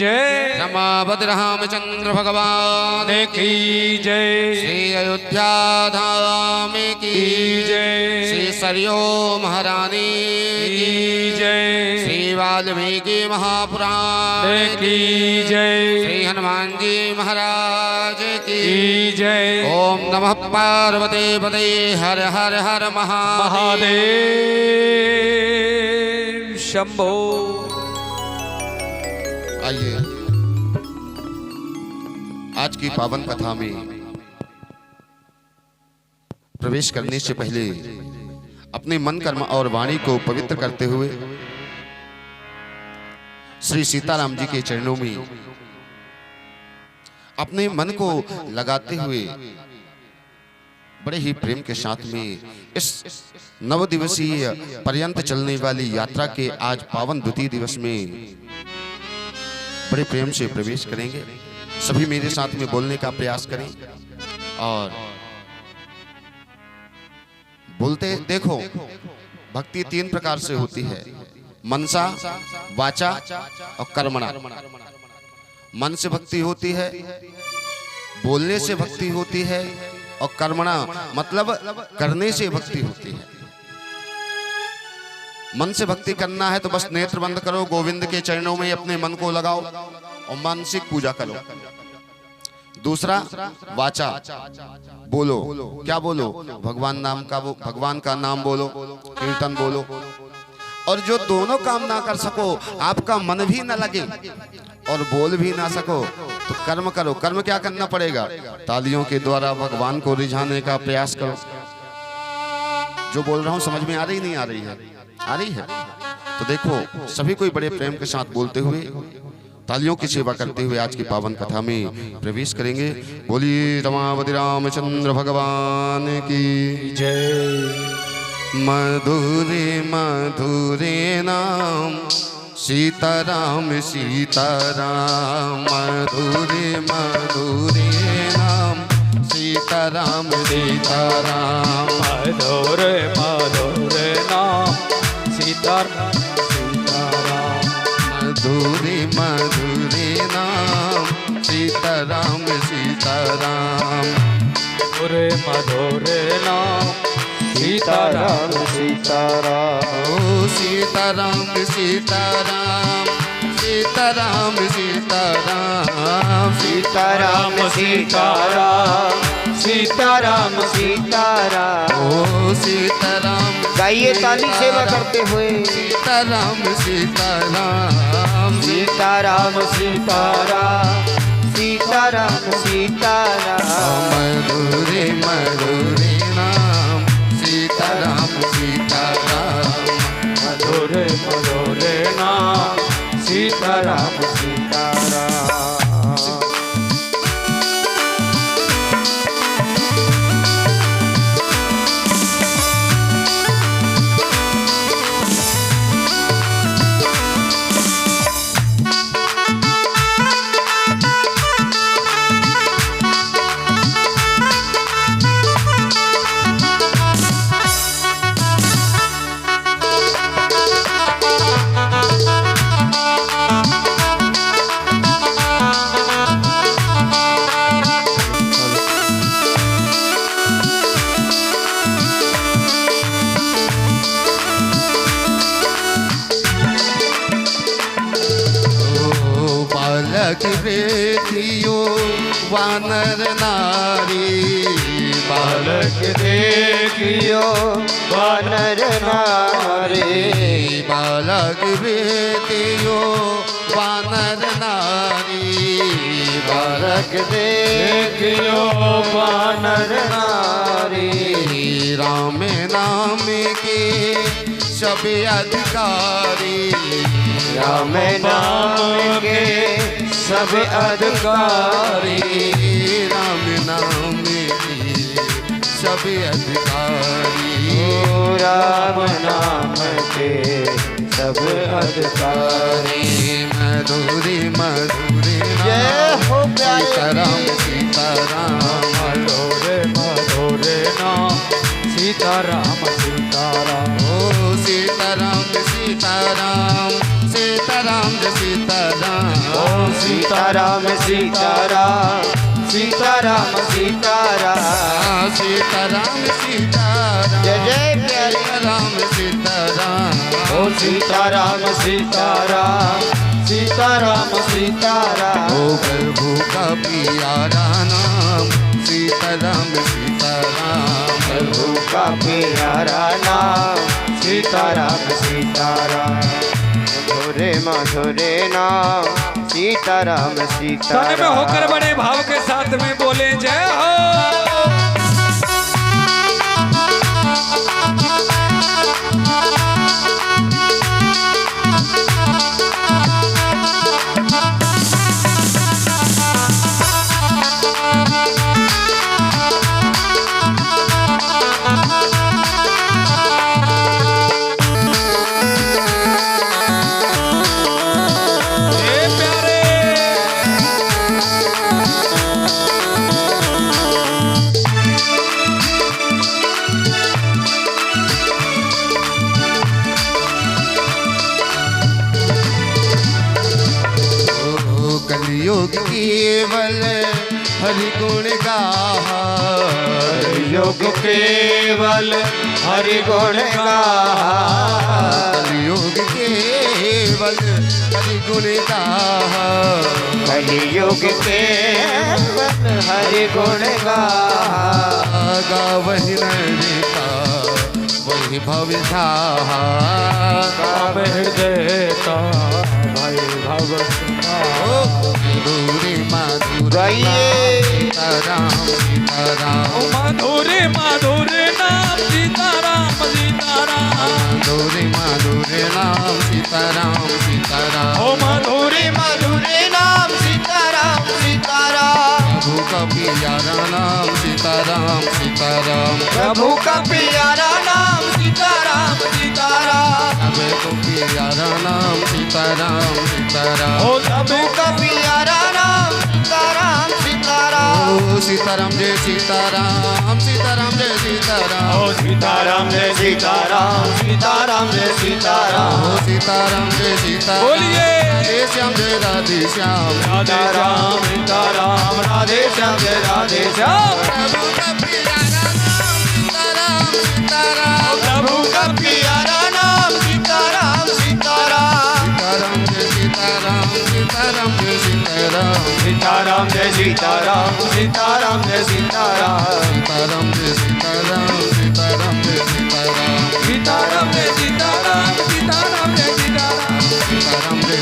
जय। रमापति रामचंद्र भगवान की जय। श्री अयोध्या धाम की जय। श्री सरयू महारानी की जय। श्री वाल्मीकि महापुराण की जय। श्री हनुमान जी महाराज की जय। ओम नमः पार्वती पते हर हर हर महादेव शंभो। आइए आज की पावन कथा में प्रवेश करने से पहले अपने मन कर्म और वाणी को पवित्र करते हुए श्री सीताराम जी के चरणों में अपने मन को लगाते हुए बड़े ही प्रेम के साथ में इस 9 दिवसीय पर्यंत चलने वाली यात्रा के आज पावन द्वितीय दिवस में बड़े प्रेम से प्रवेश करेंगे। सभी मेरे साथ में बोलने का प्रयास करें और बोलते देखो भक्ति 3 प्रकार से होती है, मनसा, वाचा और कर्मणा। मन से भक्ति होती है, बोलने से भक्ति होती है और कर्मणा मतलब करने से भक्ति होती है। मन से भक्ति करना है तो बस नेत्र बंद करो, गोविंद के चरणों में अपने मन को लगाओ और मानसिक पूजा करो। दूसरा वाचा, बोलो। क्या बोलो? भगवान का नाम बोलो, कीर्तन बोलो। और जो दोनों काम ना कर सको, आपका मन भी ना लगे और बोल भी ना सको, तो कर्म करो। कर्म क्या करना पड़ेगा? तालियों के द्वारा भगवान को रिझाने का प्रयास करो। जो बोल रहा हूं समझ में आ रही नहीं आ रही है? आ रही है। तो देखो सभी कोई बड़े प्रेम के साथ बोलते हुए, तालियों की सेवा करते हुए आज की पावन कथा में प्रवेश करेंगे। बोलिए रमापति रामचंद्र भगवान की जय। मधुरे मधुरे नाम सीताराम सीताराम, मधुरे मधुरे नाम सीताराम सीताराम, मधुरे मधुरे नाम सीताराम सीताराम, मधुरे मधुरे नाम सीताराम सीताराम, मधुरे मधुरे नाम सीताराम सीताराम। ओ सीताराम सीताराम सीताराम सीताराम, सीताराम सीताराम सीताराम सीताराम। ओ सीताराम गाइए ताली सेवा करते हुए। सीताराम सीताराम सीताराम सीताराम सीताराम सीताराम, मधुरे मधुरे नाम सीताराम सीताराम, मधुरे मधुरे नाम सीताराम सीताराम। देखियो वानर नारी, बालक देखियो वानर नारी, बालक देखियो वानर नारी, बालक देखियो वानर नारी। राम नाम के सब अधिकारी, राम नाम के सब अधिकारी, राम नाम के सब अधिकारी, राम नाम के सब अधिकारी। मधुरे मधुरे जय हो सीताराम सीताराम, मधुरे मधुरे नाम सीताराम सीताराम। ओ सीताराम सीताराम सीताराम सीताराम, सीताराम सीताराम सीताराम सीताराम सीताराम सीताराम जय जय प्यारे राम सीताराम ओ सीताराम सीताराम सीताराम सीताराम ओ प्रभु का प्यारा नाम सीताराम सीताराम प्रभु का प्यारा नाम सीताराम सीताराम मधुरे मधुरे नाम सीताराम तन में सीताराम होकर बड़े भाव के साथ में बोले जय हो। कलियुग केवल हरि गुण गाहा योग केवल हरि गुण गाहा कलियुग केवल हरि गुण गाहा कलियुग केवल हरि गुण गाहा गावहि नरिका वही भविधाहा काम हृदय का भाई भव दूरी माधुरी गाइए सीताराम सीताराम माधुरे माधुरे नाम सीताराम सीताराम माधुरी माधुरी नाम सीताराम सीताराम ओ माधुरे मधुरे नाम सीताराम सीताराम प्रभु का प्यारा नाम सीताराम सीताराम प्रभु का प्यारा नाम सीताराम सीताराम प्रभु का प्यारा नाम सीताराम सीताराम ओ प्रभु का प्यारा नाम सीताराम सीताराम ओ सीताराम जय सीताराम सीताराम जय सीताराम ओ सीताराम जय सीताराम सीताराम जय सीताराम ओ सीताराम जय सीताराम बोलिए। राधे श्याम जय राधे श्याम राधे सीताराम सीताराम राधे श्याम जय राधे श्याम प्रभु का प्यारा नाम सीताराम सीताराम प्रभु का प्यारा नाम सीताराम सीताराम सीताराम जय सीताराम सीताराम जय सीताराम सीताराम जय सीताराम सीताराम जय सीताराम सीताराम जय सीताराम सीताराम जय सीताराम सीताराम जय सीताराम सीताराम जय सीताराम सीताराम जय सीताराम सीताराम जय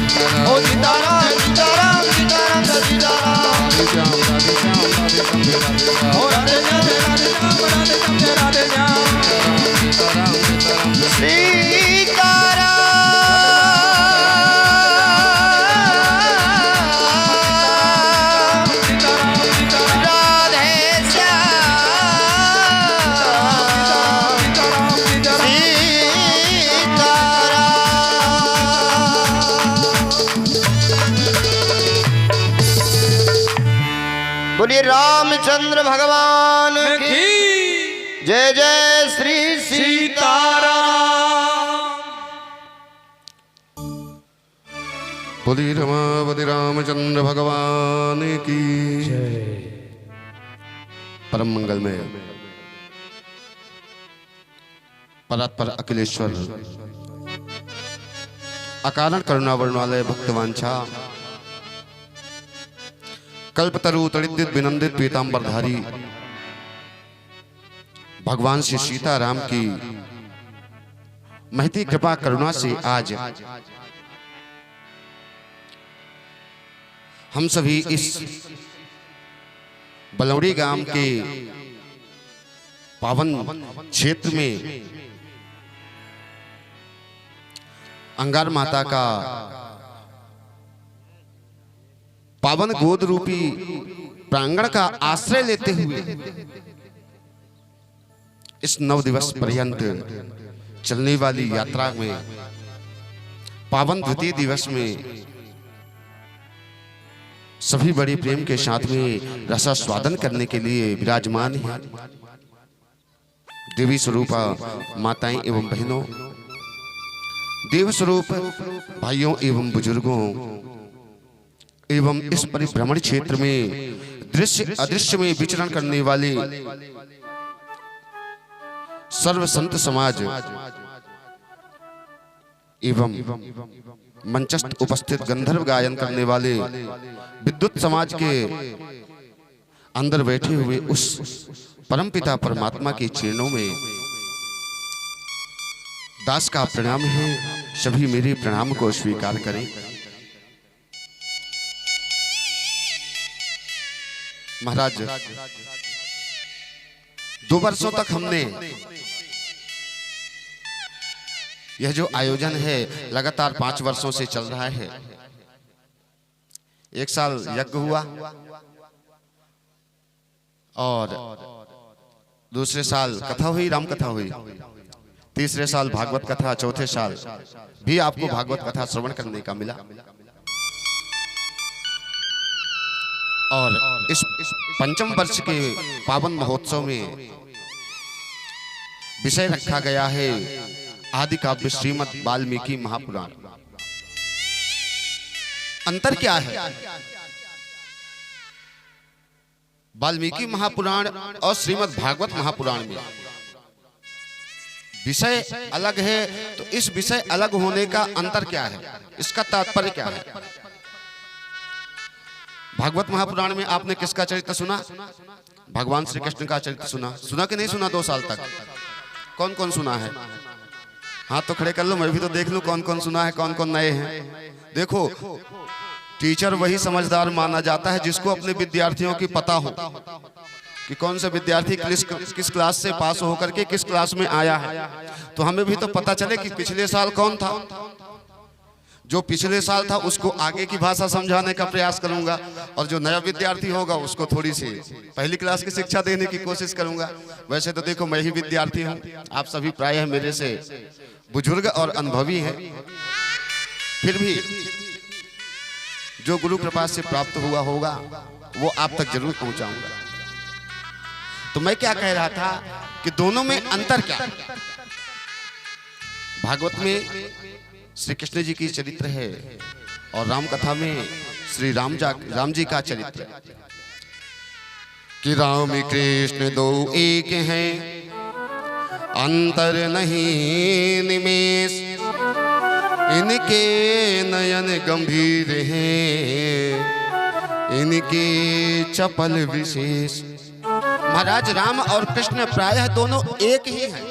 सीताराम ओ सीताराम सीताराम सीताराम जय सीताराम राधे श्याम राधे श्याम राधे श्याम जय राधे श्याम ओ राधे श्याम राधे श्याम राधे श्याम जय राधे श्याम सीताराम सीताराम जय सीताराम सीताराम सीताराम राधे श्याम सीताराम सीताराम सीताराम बोलिए रामचंद्र भगवान की की जय जय श्री सीताराम बोली रमावती रामचंद्र भगवान की परम मंगल में परात्पर अखिलेश्वर अकारण करुणा वर्णवालय भक्तवांछा कल्पतरु तड़ित विनंदित पीतांबरधारी भगवान श्री सीताराम की महती कृपा करुणा से आज हम सभी इस बलौड़ी गांव के पावन क्षेत्र में अंगार माता का पावन गोद रूपी प्रांगण का आश्रय लेते हुए इस 9 दिवस पर्यंत चलने वाली यात्रा में पावन द्वितीय दिवस में सभी बड़े प्रेम के साथ में रसास्वादन करने के लिए विराजमान हैं देवी स्वरूपा माताएं एवं बहनों। देव स्वरूप भाइयों एवं बुजुर्गों एवं इस परिभ्रमण क्षेत्र में दृश्य अदृश्य में विचरण करने वाले सर्व संत समाज एवं मंचस्थ उपस्थित गंधर्व गायन करने वाले विद्युत समाज के अंदर बैठे हुए उस परमपिता परमात्मा के चरणों में दास का प्रणाम है। सभी मेरे प्रणाम को स्वीकार करें। महाराज 2 वर्षों तक हमने यह जो आयोजन है लगातार 5 वर्षों से चल रहा है। 1 साल यज्ञ हुआ और दूसरे साल कथा हुई, राम कथा हुई, तीसरे साल भागवत कथा, चौथे साल भी आपको भागवत कथा श्रवण करने का मिला। और इस पंचम वर्ष के पावन महोत्सव में विषय रखा गया है आदि काव्य श्रीमद् वाल्मीकि महापुराण। अंतर क्या है वाल्मीकि महापुराण और श्रीमद् भागवत महापुराण में? विषय अलग है, तो इस विषय अलग होने का अंतर क्या है, इसका तात्पर्य क्या है? भागवत महापुराण में आपने किसका चरित्र सुना? भगवान श्री कृष्ण का चरित्र सुना कि नहीं सुना? 2 साल तक कौन कौन सुना है? हाथ तो खड़े कर लो, मैं भी तो देख लूं कौन कौन सुना है, कौन कौन नए हैं। देखो, टीचर वही समझदार माना जाता है जिसको अपने विद्यार्थियों की पता हो कि कौन सा विद्यार्थी किस क्लास से पास होकर के किस क्लास में आया है। तो हमें भी तो पता चले कि पिछले साल कौन था। जो पिछले साल था उसको आगे की भाषा समझाने का प्रयास करूंगा, और जो नया विद्यार्थी होगा उसको थोड़ी सी पहली क्लास की शिक्षा देने की कोशिश करूंगा। वैसे तो देखो, मैं ही विद्यार्थी हूं, आप सभी प्रायः मेरे से बुजुर्ग और अनुभवी हैं, फिर भी जो गुरु कृपा से प्राप्त हुआ होगा वो आप तक जरूर पहुंचाऊंगा। तो मैं क्या कह रहा था कि दोनों में अंतर क्या है? भागवत में श्री कृष्ण जी की चरित्र है और राम कथा में श्री राम जी का चरित्र है कि राम कृष्ण दो एक हैं, अंतर नहीं निमेष, इनके नयन गंभीर हैं, इनके चपल विशेष। महाराज राम और कृष्ण प्रायः दोनों एक ही हैं,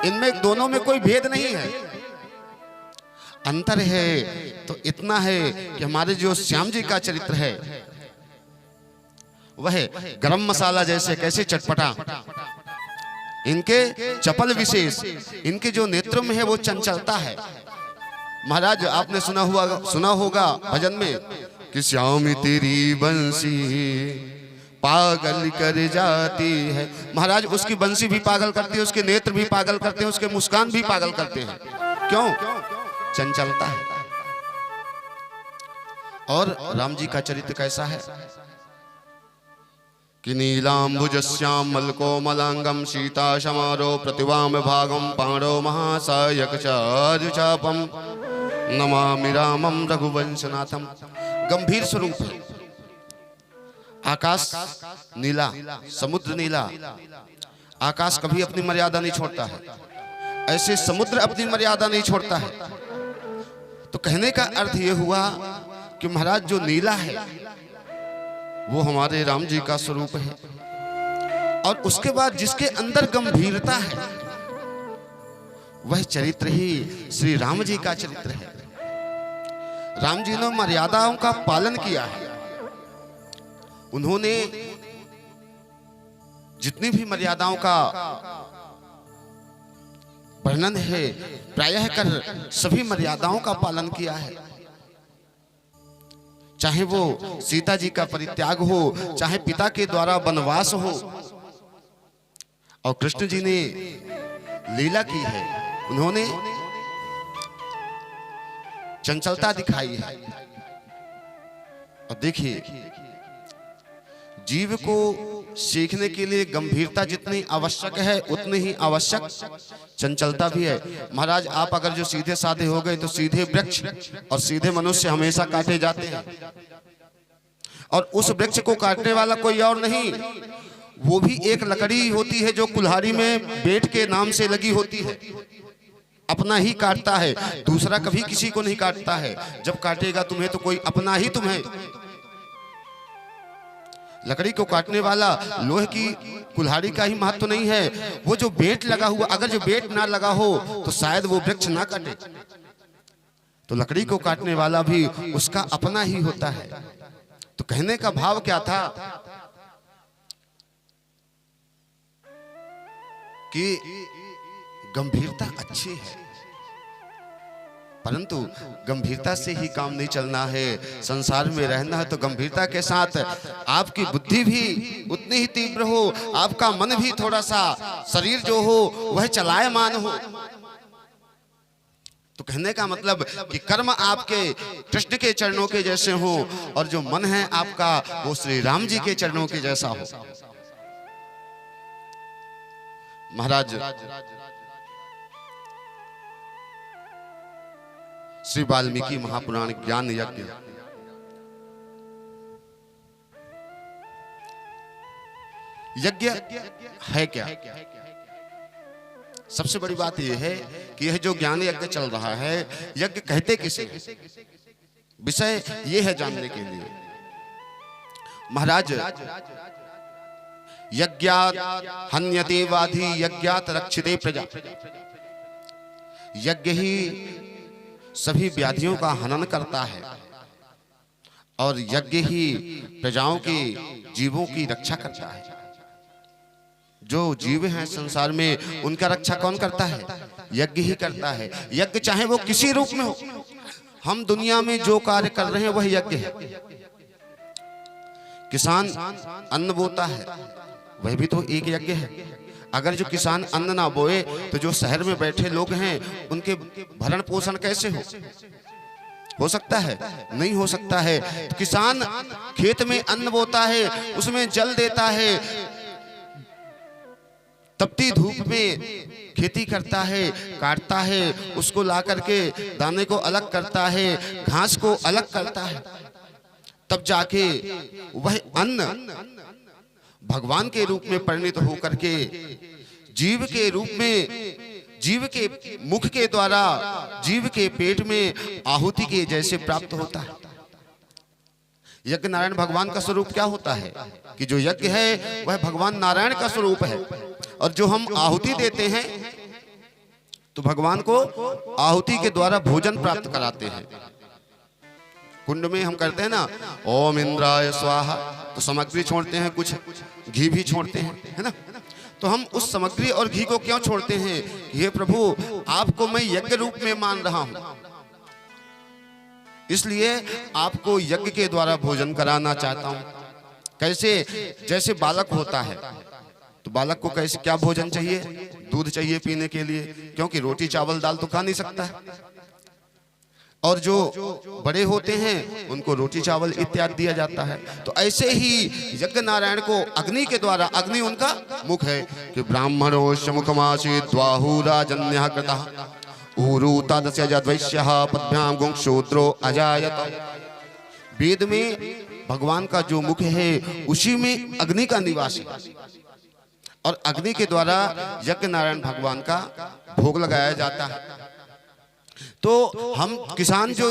इनमें दोनों में कोई भेद नहीं है। अंतर है तो इतना है कि हमारे जो श्याम जी का चरित्र है वह गरम मसाला जैसे कैसे चटपटा, इनके चपल विशेष, इनके जो नेत्रों में है वो चंचलता है। महाराज आपने सुना होगा भजन में कि श्याम तेरी बंसी पागल कर जाती है। महाराज उसकी बंसी भी पागल करती है, उसके नेत्र भी पागल करते हैं, उसके मुस्कान भी पागल करते हैं। क्यों? चंचलता है। और राम जी का चरित्र कैसा है कि नीलांबुजस्यामल कोमलांगम सीता समारो प्रतिवाम भागम पांडव महासायक चारुचापम नमामि रामम रघुवंशनाथम। गंभीर स्वरूप है। आकाश नीला, समुद्र नीला, आकाश कभी अपनी मर्यादा नहीं छोड़ता है, ऐसे समुद्र अपनी मर्यादा नहीं छोड़ता है। तो कहने का अर्थ यह हुआ कि महाराज जो नीला है वो हमारे राम जी का स्वरूप है, और उसके बाद जिसके अंदर गंभीरता है वह चरित्र ही श्री राम जी का चरित्र है। राम जी ने मर्यादाओं का पालन किया है। उन्होंने जितनी भी मर्यादाओं का वर्णन है प्रायः कर सभी मर्यादाओं का पालन किया है। चाहे वो सीता जी का परित्याग हो, चाहे पिता के द्वारा वनवास हो, और कृष्ण जी ने लीला की है, उन्होंने चंचलता दिखाई है। और देखिए, जीव को सीखने के लिए गंभीरता जितनी आवश्यक है उतनी ही आवश्यक चंचलता भी है। महाराज आप अगर जो सीधे साधे हो गए तो सीधे वृक्ष और सीधे मनुष्य हमेशा काटे जाते हैं, और उस वृक्ष को काटने वाला कोई और नहीं, वो भी एक लकड़ी होती है जो कुल्हाड़ी में बेट के नाम से लगी होती है, अपना ही काटता है, दूसरा कभी किसी को नहीं काटता है। जब काटेगा तुम्हें तो कोई अपना ही तुम्हें। लकड़ी को काटने वाला लोहे की कुल्हाड़ी का ही महत्व नहीं है, वो जो बेट लगा हुआ, अगर जो बेट ना लगा हो तो शायद वो वृक्ष ना काटे। तो लकड़ी को काटने वाला भी उसका अपना ही होता है। तो कहने का भाव क्या था कि गंभीरता अच्छी है, परंतु गंभीरता से ही काम नहीं चलना है। संसार में रहना है तो गंभीरता के साथ आपकी बुद्धि भी उतनी ही तीव्र हो, आपका मन भी थोड़ा सा, शरीर जो हो वह चलायमान हो। तो कहने का मतलब कि कर्म आपके कृष्ण के चरणों के जैसे हो और जो मन है आपका वो श्री राम जी के चरणों के जैसा हो। महाराज श्री वाल्मीकि महापुराण ज्ञान यज्ञ यज्ञ है क्या? सबसे बड़ी बात यह है कि यह जो ज्ञान यज्ञ चल रहा है, यज्ञ कहते किसे? विषय यह है जानने के लिए। महाराज यज्ञात हन्यते वाधी यज्ञात रक्षिते प्रजा, यज्ञ ही सभी व्याधियों का हनन करता है और यज्ञ ही प्रजाओं के जीवों की रक्षा करता है। जो जीव हैं संसार में उनका रक्षा कौन करता है? यज्ञ ही करता है। यज्ञ चाहे वो किसी रूप में हो, हम दुनिया में जो कार्य कर रहे हैं वह यज्ञ है। किसान अन्न बोता है, वह भी तो एक यज्ञ है। अगर जो किसान अन्न ना बोए तो जो शहर में बैठे लोग हैं उनके भरण पोषण कैसे हो सकता है? नहीं हो सकता है। तो किसान खेत में अन्न बोता है, उसमें जल देता है, तपती धूप में खेती करता है, काटता है, उसको ला करके दाने को अलग करता है, घास को अलग करता है, तब जाके वह अन्न भगवान के रूप में परिणित होकर के जीव के रूप में, जीव के मुख के द्वारा जीव के पेट में आहुति के जैसे प्राप्त होता है। यज्ञ नारायण भगवान का स्वरूप क्या होता है कि जो यज्ञ है वह भगवान नारायण का स्वरूप है, और जो हम आहुति देते हैं तो भगवान को आहुति के द्वारा भोजन प्राप्त कराते हैं। कुंड में हम करते हैं ना ओम इंद्राय स्वाहा, तो सामग्री छोड़ते हैं, कुछ घी भी छोड़ते हैं, है ना। तो हम उस सामग्री और घी को क्यों छोड़ते हैं? हे प्रभु आपको मैं यज्ञ रूप में मान रहा हूं, इसलिए आपको यज्ञ के द्वारा भोजन कराना चाहता हूं। कैसे? जैसे बालक होता है तो बालक को कैसे क्या भोजन चाहिए? दूध चाहिए पीने के लिए, क्योंकि रोटी चावल दाल तो खा नहीं सकता है। और जो बड़े होते हैं उनको रोटी चावल इत्यादि दिया जाता है। तो ऐसे ही यज्ञ नारायण को अग्नि के द्वारा, अग्नि उनका मुख है कि ब्राह्मणोश्च मुखमासी द्वाहुराजन्यः कृतः ऊरू तादस्य यद्वैश्यः पद्भ्यां गुंशूद्रो अजायत। वेद में भगवान का जो मुख है उसी में अग्नि का निवास है, और अग्नि के द्वारा यज्ञ नारायण भगवान का भोग लगाया जाता है। तो हम किसान जो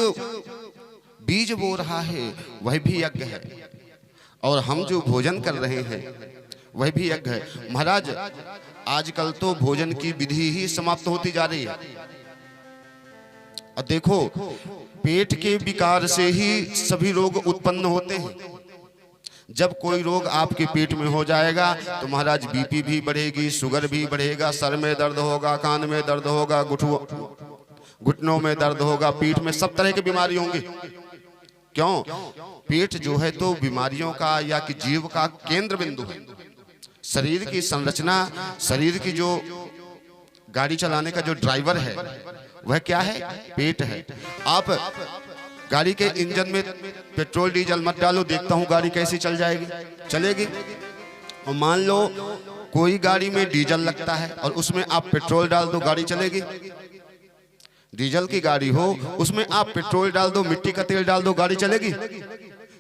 बीज बो रहा है वह भी यज्ञ है, और हम जो भोजन कर रहे हैं वह भी यज्ञ है। महाराज आजकल तो भोजन की विधि ही समाप्त होती जा रही है। और देखो पेट के विकार से ही सभी रोग उत्पन्न होते हैं। जब कोई रोग आपके पेट में हो जाएगा तो महाराज बीपी भी बढ़ेगी, शुगर भी बढ़ेगा, सर में दर्द होगा, कान में दर्द होगा, घुटनों में दर्द होगा, पीठ में सब तरह की बीमारी होंगी। क्यों? पेट जो है तो बीमारियों का या कि जीव का केंद्र बिंदु है। शरीर की संरचना, शरीर की जो गाड़ी चलाने का जो ड्राइवर है वह क्या है? पेट है। आप गाड़ी के इंजन में पेट्रोल डीजल मत डालो, देखता हूं गाड़ी कैसी चल जाएगी, चलेगी? और मान लो कोई गाड़ी में डीजल लगता है और उसमें आप पेट्रोल डाल दो, गाड़ी चलेगी? डीजल की गाड़ी हो, उसमें आप पेट्रोल डाल दो, मिट्टी का तेल डाल दो, गाड़ी चलेगी?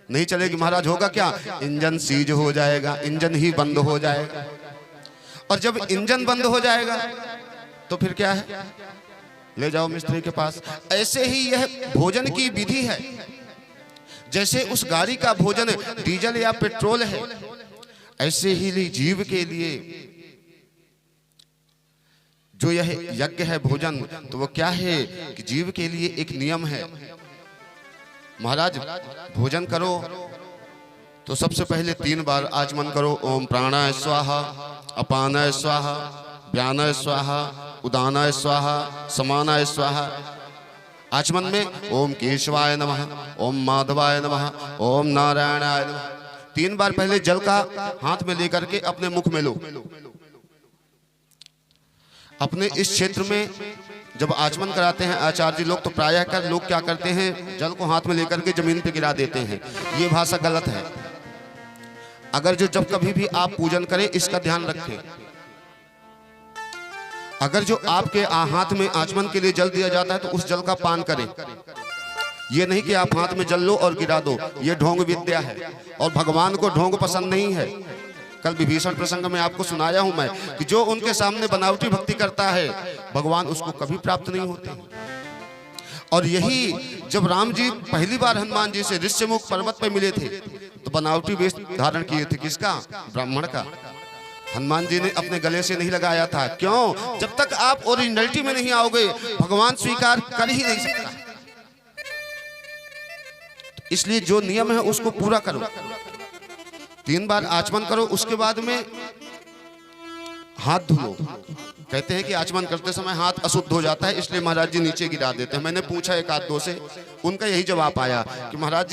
नहीं चलेगी महाराज। होगा क्या? इंजन सीज हो जाएगा, इंजन ही बंद हो जाएगा। और जब इंजन बंद हो जाएगा तो फिर क्या है? ले जाओ मिस्त्री के पास। ऐसे ही यह भोजन की विधि है। जैसे उस गाड़ी का भोजन डीजल या पेट्रोल है, ऐसे ही जीव के लिए जो यह यज्ञ है भोजन, तो वो क्या है कि जीव के लिए एक नियम है। महाराज भोजन करो तो सबसे पहले 3 बार आचमन करो। ओम प्राणाय स्वाहा, अपानाय स्वाहा, व्यानाय स्वाहा, उदानाय स्वाहा, समानाय स्वाहा। आचमन में ओम केशवाय नमः, ओम माधवाय नमः, ओम नारायणाय नमः। 3 बार पहले जल का हाथ में लेकर के अपने मुख में लो। अपने इस क्षेत्र में जब आचमन कराते हैं आचार्य लोग, तो प्रायः कर लोग क्या करते हैं, जल को हाथ में लेकर के जमीन पे गिरा देते हैं। ये भाषा गलत है। अगर जब कभी भी आप पूजन करें, इसका ध्यान रखें। अगर जो आपके हाथ में आचमन के लिए जल दिया जाता है तो उस जल का पान करें। ये नहीं कि आप हाथ में जल लो और गिरा दो, ये ढोंग विद्या है और भगवान को ढोंग पसंद नहीं है। कल विभीषण प्रसंग में आपको सुनाया हूं मैं कि जो उनके सामने बनावटी भक्ति करता है, भगवान उसको कभी प्राप्त नहीं होते। और यही जब राम जी पहली बार हनुमान जी से ऋष्यमुख पर्वत पर मिले थे, तो बनावटी वेश धारण किए थे। किसका? ब्राह्मण का। हनुमान जी ने अपने गले से नहीं लगाया था। क्यों? जब तक आप ओरिजिनलिटी में नहीं आओगे, भगवान स्वीकार कर ही नहीं सकता। इसलिए जो नियम है उसको पूरा करो। 3 बार आचमन करो, उसके बाद में हाथ धो। कहते हैं कि आचमन करते समय हाथ अशुद्ध हो जाता है, इसलिए महाराज जी नीचे गिरा देते हैं। मैंने पूछा एक आध दो से, उनका यही जवाब आया कि महाराज जी